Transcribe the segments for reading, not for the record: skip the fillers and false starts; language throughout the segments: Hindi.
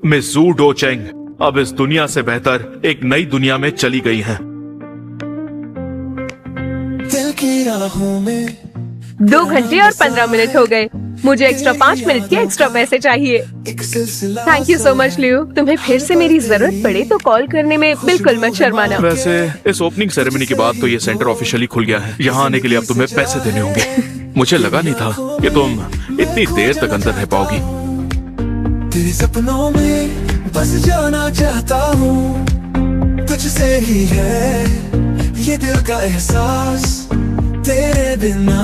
मिस जू डोचेंग अब इस दुनिया से बेहतर एक नई दुनिया में चली गई हैं। 2 घंटे और 15 मिनट हो गए। मुझे एक्स्ट्रा 5 मिनट के एक्स्ट्रा पैसे चाहिए। थैंक यू सो मच लियो। तुम्हें फिर से मेरी जरूरत पड़े तो कॉल करने में बिल्कुल मत शर्माना। वैसे इस ओपनिंग सेरेमनी के बाद तो ये सेंटर ऑफिशियली खुल गया है। यहाँ आने के लिए अब तुम्हें पैसे देने होंगे। मुझे लगा नहीं था कि तुम इतनी देर तक अंदर रह पाओगी। तेरे सपनों में बस जाना चाहता हूँ, तुझसे ही है ये दिल का एहसास, तेरे बिना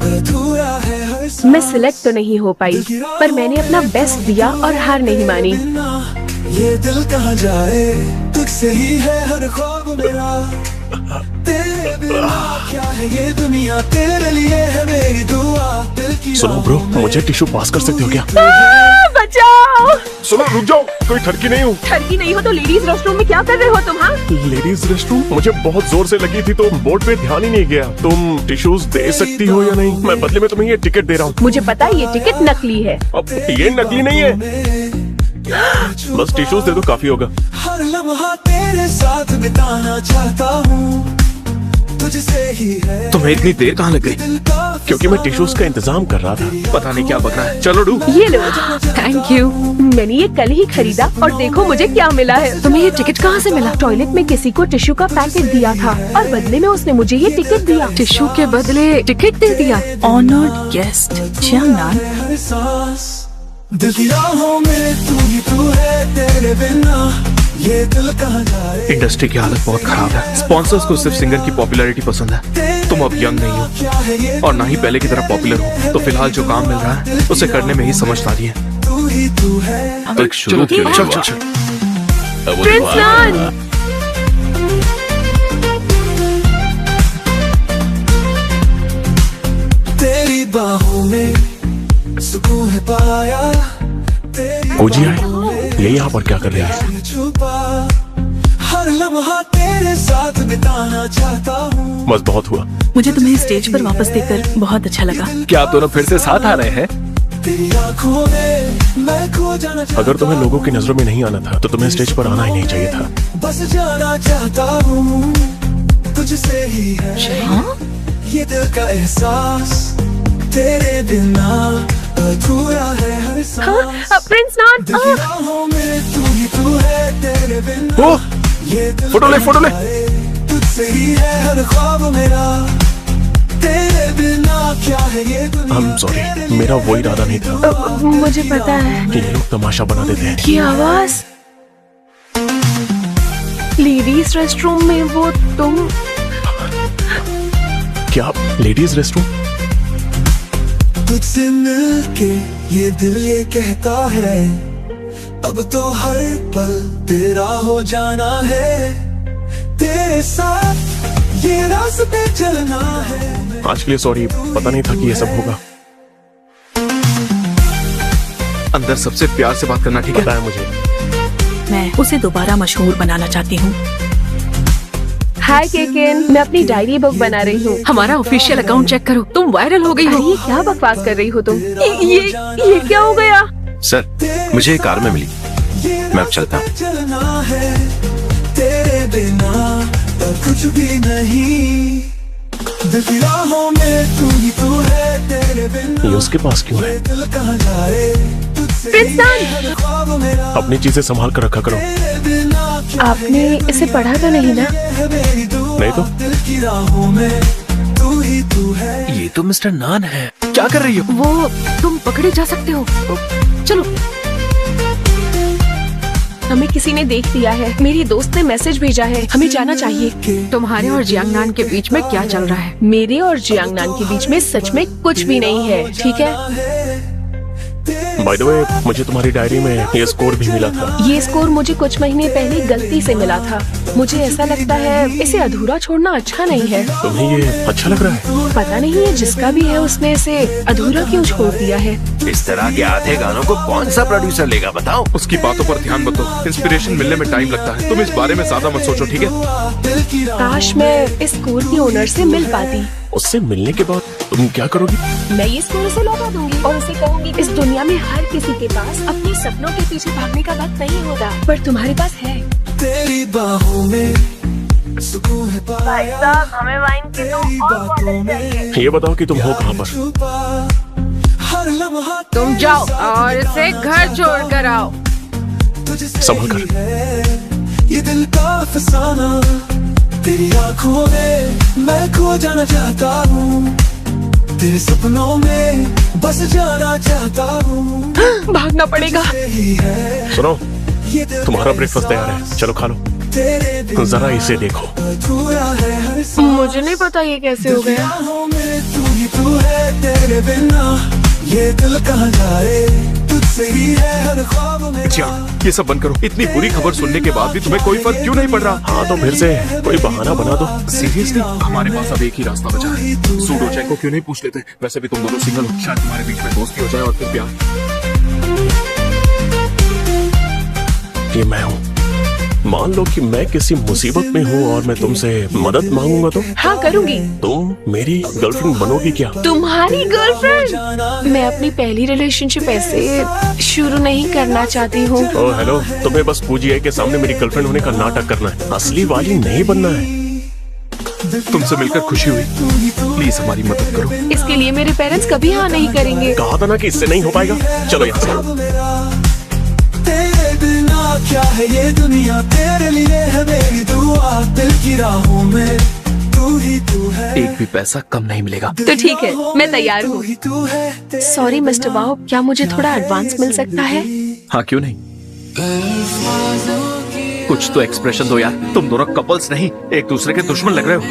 अधूरा है हर सांस। मैं सिलेक्ट तो नहीं हो पाई, पर मैंने अपना बेस्ट दिया और हार नहीं मानी। ये दिल कहाँ जाए, तुझसे ही है हर ख्वाब मेरा, तेरे बिना क्या है ये दुनिया, तेरे लिए है मेरी दुआ। दिल की सुनो ब्रो, मुझे टिश्यू पास कर सकते हो क्या? बचाओ! सुनो रुक जाओ, कोई ठरकी नहीं हूँ। ठरकी नहीं हो तो लेडीज रेस्टरूम में क्या कर रहे हो तुम? हाँ, लेडीज रेस्टरूम मुझे बहुत जोर से लगी थी तो बोर्ड पे ध्यान ही नहीं गया। तुम टिश्यूज दे सकती हो या नहीं? मैं बदले में तुम्हें ये टिकट दे रहा हूँ। मुझे पता है ये टिकट नकली है। अब ये नकली नहीं है, बस टिश्यूज दे दो काफी होगा। हर लम्हा तेरे साथ बिताना चाहता हूँ, तुझसे ही है तुम्हें इतनी देर कहाँ लग गई? दिल का क्योंकि मैं टिश्यूज का इंतजाम कर रहा था। पता नहीं क्या बक रहा है। चलो डू। ये लो। Thank you. मैंने ये कल ही खरीदा और देखो मुझे क्या मिला है। तुम्हें ये टिकट कहाँ से मिला? टॉयलेट में किसी को टिश्यू का पैकेट दिया था और बदले में उसने मुझे ये टिकट दिया। टिश्यू के बदले टिकट दे दिया। Honoured guest Jiangnan. हर सांस, दिल की राहों में तू है, तेरे बिना ये दिल कहाँ जाए। इंडस्ट्री की हालत बहुत खराब है। स्पॉन्सर्स को सिर्फ सिंगर की पॉपुलैरिटी पसंद है। तुम अब यंग नहीं हो और ना ही पहले की तरह पॉपुलर हो, तो फिलहाल जो काम मिल रहा है उसे करने में ही समझदारी है। तू ही तू है। तो शुरू क्यों नहीं हुआ? प्रिंस नान! तेरी बाहों में सुकून है पाया, तेरी ओजी आए, ये यहाँ पर क्या कर रही है? छुपा हर लम्हा तेरे साथ बिताना चाहता हूँ। बस बहुत हुआ। मुझे तुम्हें स्टेज पर वापस देखकर बहुत अच्छा लगा। क्या आप दोनों फिर से साथ आ रहे हैं? तेरी आँखों में मैं खो जाना चाहता अगर तुम्हें लोगों की नजरों में नहीं आना था तो तुम्हें स्टेज पर आना ही नहीं चाहिए था। बस जाना चाहता हूँ, तुझसे ही है हाँ? ये दिल का एहसास, तेरे बिना अधूरा है हर सांस। प्रिंस नान! दिल की राहों में तू है, तेरे बिना ओह, ये दिल फोटो ले, फोटो ले। तुझसे ही है हर ख्वाब मेरा, तेरे बिना क्या है ये दुनिया। I'm sorry, मेरा वो इरादा नहीं था। मुझे पता है। कि ये लोग तमाशा बना देते हैं। ये आवाज लेडीज रेस्टरूम में वो तुम? क्या लेडीज रेस्टरूम? तुझसे मिलके ये दिल ये कहता है, अब तो हर पल तेरा हो जाना है, तेरे साथ ये रास्ते चलना है। आज के लिए सॉरी, पता नहीं था कि ये सब होगा। अंदर सबसे प्यार से बात करना, ठीक है? पता है मुझे। मैं उसे दोबारा मशहूर बनाना चाहती हूँ। हाय केकेन, मैं अपनी डायरी बुक बना रही हूँ। हमारा ऑफिशियल अकाउंट चेक करो, तुम वायरल हो गई अरे हो। ये क्या बकवास कर रही हो तुम? ये क्या हो गया? सर, मुझे एक कार में मिली। मैं अब चलता हूँ। चलना है तेरे बिना और कुछ भी नहीं, दिल की राहों में तू है, तेरे बिना ये उसके पास क्यों है? ये दिल कहाँ जाए, तुझसे प्रिंस नान! ही हर ख्वाब मेरा, अपनी चीजें संभाल कर रखा करो। तेरे बिना क्या आपने इसे पढ़ा तो नहीं ना? है मेरी दुआ। नहीं तो? दिल की राहों में तू ही तू है। ये तो मिस्टर नान है। क्या कर रही हो? वो तुम पकड़े जा सकते हो। चलो। हमें किसी ने देख लिया है। मेरी दोस्त ने मैसेज भेजा है, हमें जाना चाहिए। तुम्हारे और जियांगनान के बीच में क्या चल रहा है? मेरे और जियांगनान के बीच में सच में कुछ भी नहीं है, ठीक है? बाय द वे, मुझे तुम्हारी डायरी में ये स्कोर भी मिला था। ये स्कोर मुझे कुछ महीने पहले गलती से मिला था। मुझे ऐसा लगता है इसे अधूरा छोड़ना अच्छा नहीं है। तुम्हें ये अच्छा लग रहा है? पता नहीं है, जिसका भी है उसने इसे अधूरा क्यों छोड़ दिया है। इस तरह के आधे गानों को कौन सा प्रोड्यूसर लेगा बताओ? उसकी बातों पर ध्यान मत दो। इंस्पिरेशन मिलने में टाइम लगता है। तुम इस बारे में ज्यादा मत सोचो, ठीक है? काश मैं इस स्कूल के ओनर से मिल पाती। उससे मिलने के बाद तुम क्या करोगी? मैं ये स्कूल से लौटा दूंगी और उसे कहूंगी इस दुनिया में हर किसी के पास अपने सपनों के पीछे भागने का वक्त नहीं होता, पर तुम्हारे पास है। तेरी बाहों में सुकून है पाया, हमें वाइन की तेरी बातों में ये बताओ कि तुम हो कहाँ पर? छुपा हर लम्हा तुम जाओ और इसे घर छोड़ कर आओ। तुझसे संभल कर। ही है ये दिल का फसाना, तेरी आंखों में मैं खो जाना चाहता हूँ, तेरे सपनों में बस जाना चाहता हूँ। भागना पड़ेगा। यही है सुनो, ये दिल तुम्हारा ब्रेकफास्ट तैयार है, चलो खा लो। तेरे बिना जरा इसे देखो। अधूरा है हर सांस। मुझे नहीं पता ये कैसे हो गया। राहों में तू ही तू है, तेरे बिना ये दिल कहाँ जाए, तुझसे ही है हर ख्वाब मेरा। जियांग, ये सब बंद करो। इतनी बुरी खबर सुनने के बाद भी तुम्हें कोई फर्क क्यों नहीं पड़ रहा? हाँ तो फिर से कोई बहाना बना दो। सीरियसली, हमारे पास अब एक ही रास्ता बचा है। सूडो चैंग को क्यों नहीं पूछ लेते? वैसे भी तुम दोनों सिंगल हो, शायद तुम्हारे बीच में दोस्ती हो जाए और फिर प्यार। ये मैं हूँ। मान लो कि मैं किसी मुसीबत में हूँ और मैं तुमसे मदद मांगूंगा तो हाँ करूँगी। तुम मेरी गर्लफ्रेंड बनोगी क्या? तुम्हारी गर्लफ्रेंड? मैं अपनी पहली रिलेशनशिप ऐसे शुरू नहीं करना चाहती हूँ। ओह हेलो, तुम्हें बस पूजिए के सामने मेरी गर्लफ्रेंड होने का नाटक करना है, असली वाली नहीं बनना है। तुमसे मिलकर खुशी हुई, प्लीज हमारी मदद करो। इसके लिए मेरे पेरेंट्स कभी हाँ नहीं करेंगे। कहा था ना कि इससे नहीं हो पाएगा। चलो यहाँ से। तेरे बिना क्या है ये दुनिया, तेरे लिए है मेरी दुआ, दिल की राहों में तू ही तू है। एक भी पैसा कम नहीं मिलेगा। तो ठीक है, मैं तैयार हूँ। तू ही तू है। सॉरी मिस्टर वाओ, क्या मुझे थोड़ा एडवांस मिल सकता है? हाँ क्यों नहीं, कुछ तो एक्सप्रेशन दो यार। तुम दोनों कपल्स नहीं, एक दूसरे के दुश्मन लग रहे हो।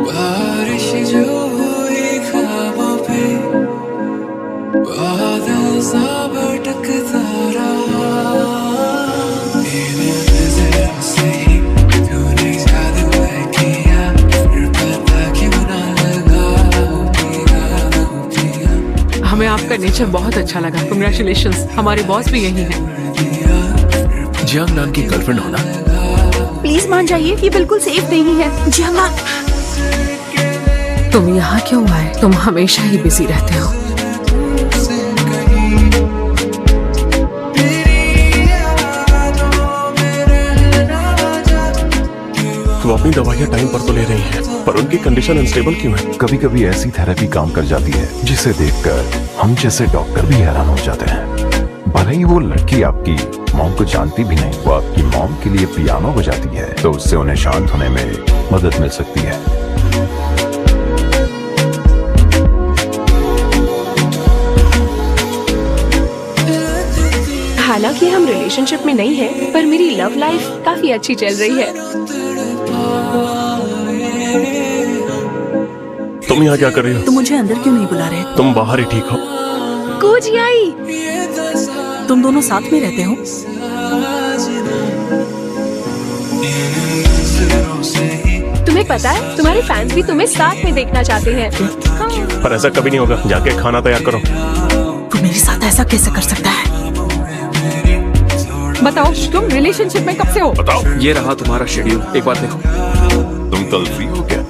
बारिश जो हुई ख्वाबों पे, बादल सा भटकता रहा, तेरे नजरों से ही तूने जादू किया, फिर पता क्यों ना लगा, हो गया। हमें आपका नेचर बहुत अच्छा लगा। कांग्रेचुलेशंस, हमारे बॉस भी यही हैं। जियांग नाम की गर्लफ्रेंड होना प्लीज मान जाइए, ये बिल्कुल सेफ नहीं है। जी हाँ। तुम यहाँ क्यों आए? तुम हमेशा ही बिजी रहते हो। वो अपनी दवाइयाँ टाइम पर तो ले रही हैं, पर उनकी कंडीशन अनस्टेबल क्यों है? कभी कभी ऐसी थेरेपी काम कर जाती है जिसे देखकर हम जैसे डॉक्टर भी हैरान हो जाते हैं। भले ही वो लड़की आपकी मॉम को जानती भी नहीं, वो आपकी मॉम के लिए पियानो बजाती है, तो उससे उन्हें शांत होने में मदद मिल सकती है। हालांकि हम रिलेशनशिप में नहीं हैं, पर मेरी लव लाइफ काफी अच्छी चल रही है। तुम यहाँ क्या कर रही हो? तुम मुझे अंदर क्यों नहीं बुला रहे? तुम बाहर ही ठीक हो। कुछ आई। तुम दोनों साथ में रहते हो? तुम्हें पता है, तुम्हारे फैंस भी तुम्हें साथ में देखना चाहते हैं। हाँ। पर ऐसा कभी नहीं होगा। जाके खाना तैयार करो। तू मेरे साथ ऐसा कैसे कर सकता है? बताओ, तुम रिलेशनशिप में कब से हो? बताओ। ये रहा तुम्हारा शेड्यूल, एक बार देखो। तुम कल फ्री हो क्या?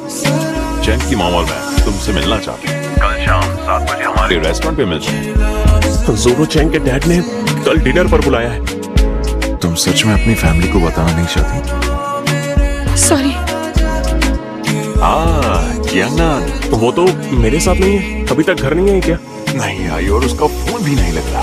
चैंग की मॉम और मैं तुमसे मिलना चाहते हैं। कल शाम 7 बजे हमारे रेस्टोरेंट पे मिलते हैं। ज़ोरो चैंग के डैड ने कल डिनर पर बुलाया है। तुम सच में अपनी फैमिली को बताना नहीं चाहती? सॉरी। जियांग, वो तो मेरे साथ नहीं है, अभी तक घर नहीं आई क्या? नहीं आई और उसका फोन भी नहीं लग रहा।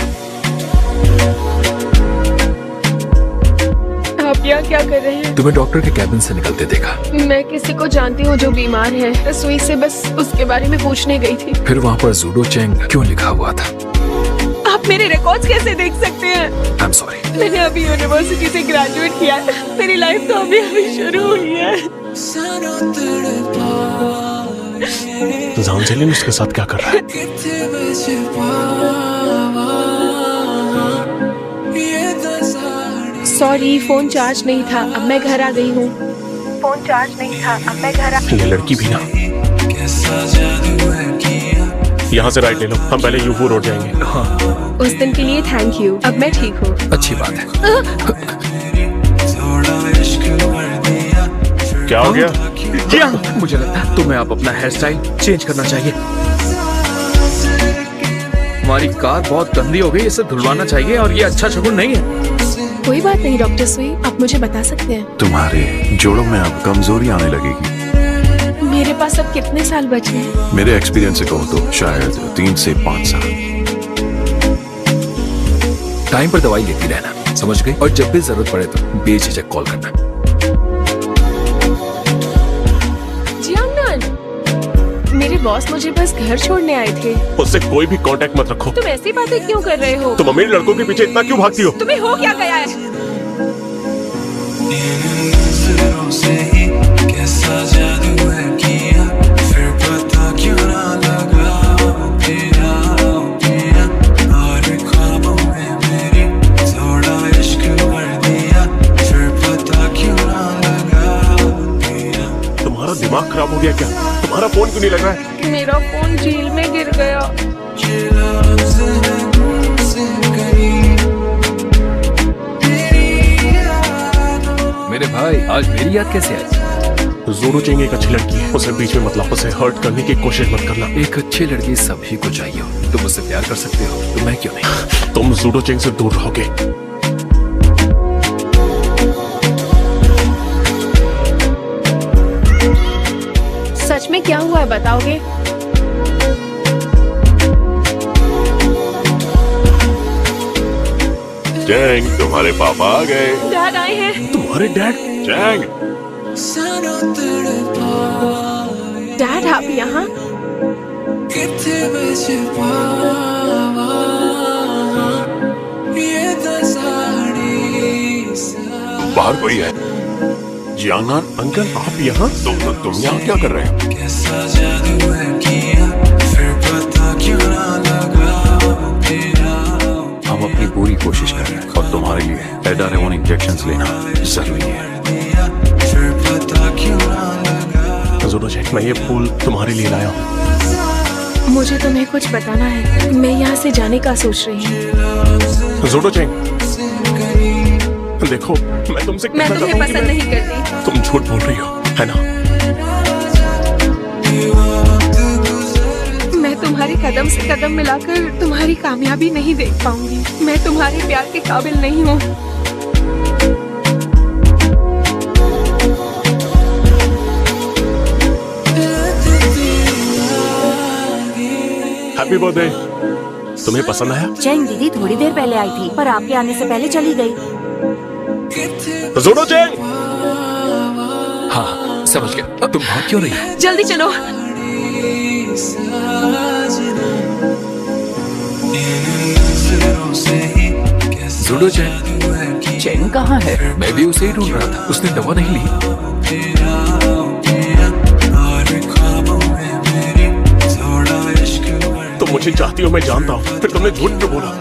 आप यहाँ क्या कर रहे हैं? तुम्हें डॉक्टर के कैबिन से निकलते देखा। मैं किसी को जानती हूँ जो बीमार है, रसोई से बस उसके बारे में पूछने गई थी। फिर वहाँ पर जूडो चैंग क्यों लिखा हुआ था? आप मेरे रिकॉर्ड्स कैसे देख सकते हैं? I am sorry. मैंने अभी यूनिवर्सिटी से ग्रेजुएट किया, मेरी लाइफ तो अभी अभी शुरू हुई है। जानजेलिन उसके साथ क्या कर रहा है? सॉरी, फोन चार्ज नहीं था, अब मैं घर आ गई हूँ। फोन चार्ज नहीं था, अब मैं घर आ। ये लड़की भी ना। यहाँ से राइट ले लो, हम पहले यूफू रोड जाएंगे। हाँ, उस दिन के लिए थैंक यू, अब मैं ठीक हूँ। अच्छी बात है। क्या हो गया? जियांग, मुझे लगता है तुम्हें अब अपना हेयर स्टाइल चेंज करना चाहिए। हमारी कार बहुत गंदी हो गई, इसे धुलवाना चाहिए और ये अच्छा शगुन नहीं है। कोई बात नहीं डॉक्टर सुई, आप मुझे बता सकते हैं तुम्हारे जोड़ों में अब कमजोरी आने लगेगी। मेरे पास अब कितने साल बचे हैं? मेरे एक्सपीरियंस से कहो तो शायद 3 से 5 साल। टाइम पर दवाई लेती रहना, समझ गई? और जब भी जरूरत पड़े तो बेझिझक कॉल करना। जियांग, मेरे बॉस मुझे बस घर छोड़ने आए थे। उससे कोई भी कांटेक्ट मत रखो। तुम ऐसी बातें क्यों कर रहे हो? तुम अमीर लड़कों के पीछे इतना क्यों भागती हो? तुम्हें हो क्या गया है? नजरों से ही कैसा जादू है किया, फिर पता क्यों ना लगा तेरा और ख्वाबों में मेरी थोड़ा इश्क भर दिया, फिर पता क्यों ना लगा तेरा। तुम्हारा दिमाग खराब हो गया क्या? तुम्हारा फोन क्यों नहीं लग रहा है? मेरा फोन झील में गिर गया। ये लफ्ज़ है मुझसे कहीं तेरी यादों। मेरे भाई, आज मेरी याद कैसे आई? जोडो चेंग एक अच्छी लड़की है, उसे बीच में मत लाओ, उसे हर्ट करने की कोशिश मत करना। एक अच्छी लड़की सभी को चाहिए हो। तुम मुझसे प्यार कर सकते हो तो मैं क्यों नहीं? तुम जोडो चेंग से दूर रहोगे। सच में क्या हुआ है बताओगे? चेंग, तुम्हारे पापा आ गए। डैड आए हैं। तुम्हारे डैड? चेंग, सानों तड़पाए डैड आप यहाँ? किथे बचे पावा ये दसाड़ी सा बाहर कोई है? जियांगनान अंकल आप यहाँ? तुम यहाँ क्या कर रहे हो? कैसा जादू है किया, फिर पता क्यों ना लगा तेरा। हम अपनी पूरी कोशिश कर रहे हैं और तुम्हारे लिए एडारेवन इंजेक्शंस लेना जरूरी है। फिर पता क्यों ना लगा। जोडो चेंग, मैं ये फूल तुम्हारे लिए लाया हूँ। मुझे तुम्हें कुछ बताना है। मैं यहाँ से जाने का सोच रही हूँ। जोडो चेंग, देखो मैं तुमसे मैं कहना तुम्हें चाहता हूँ कि पसंद नहीं करती। तुम झूठ बोल रही हो, है ना? मैं तुम्हारे कदम से कदम मिलाकर तुम्हारी कामयाबी नहीं देख पाऊंगी। मैं तुम्हारे प्यार के काबिल नहीं हूँ। Happy birthday. तुम्हें पसंद आया? चेंग दीदी थोड़ी देर पहले आई थी पर आपके आने से पहले चली गई। जोडो चेंग, हाँ, समझ गया। तुम भाग क्यों रही हो? जल्दी चलो। जोडो चेंग, चेंग कहाँ है? मैं भी उसे ही ढूंढ रहा था। उसने दवा नहीं ली। तुम मुझे चाहती हो, मैं जानता हूँ, फिर तुमने झूठ क्यों बोला?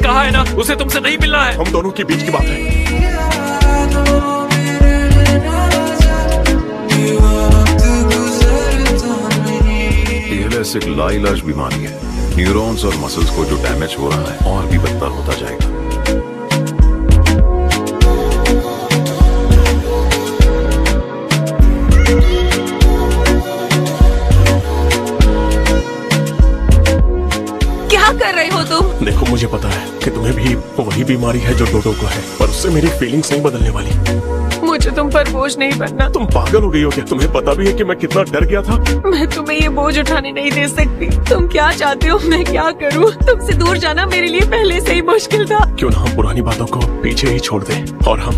कहा है ना उसे तुमसे नहीं मिलना है। हम दोनों के बीच की बात है। ALS एक लाइलाज बीमारी है। न्यूरॉन्स और मसल्स को जो डैमेज हो रहा है और भी बदतर होता जाएगा। क्या कर रहे हो तुम? देखो मुझे पता है कि तुम्हें भी वही बीमारी है जो डोडो को है, पर उससे मेरी फीलिंग्स नहीं बदलने वाली। मुझे तुम पर बोझ नहीं बनना। तुम पागल हो गई हो क्या? तुम्हें पता भी है कि मैं कितना डर गया था। मैं तुम्हें ये बोझ उठाने नहीं दे सकती। तुम क्या चाहते हो मैं क्या करूं? तुमसे दूर जाना मेरे लिए पहले से ही मुश्किल था। क्यों ना हम पुरानी बातों को पीछे ही छोड़ दें और हम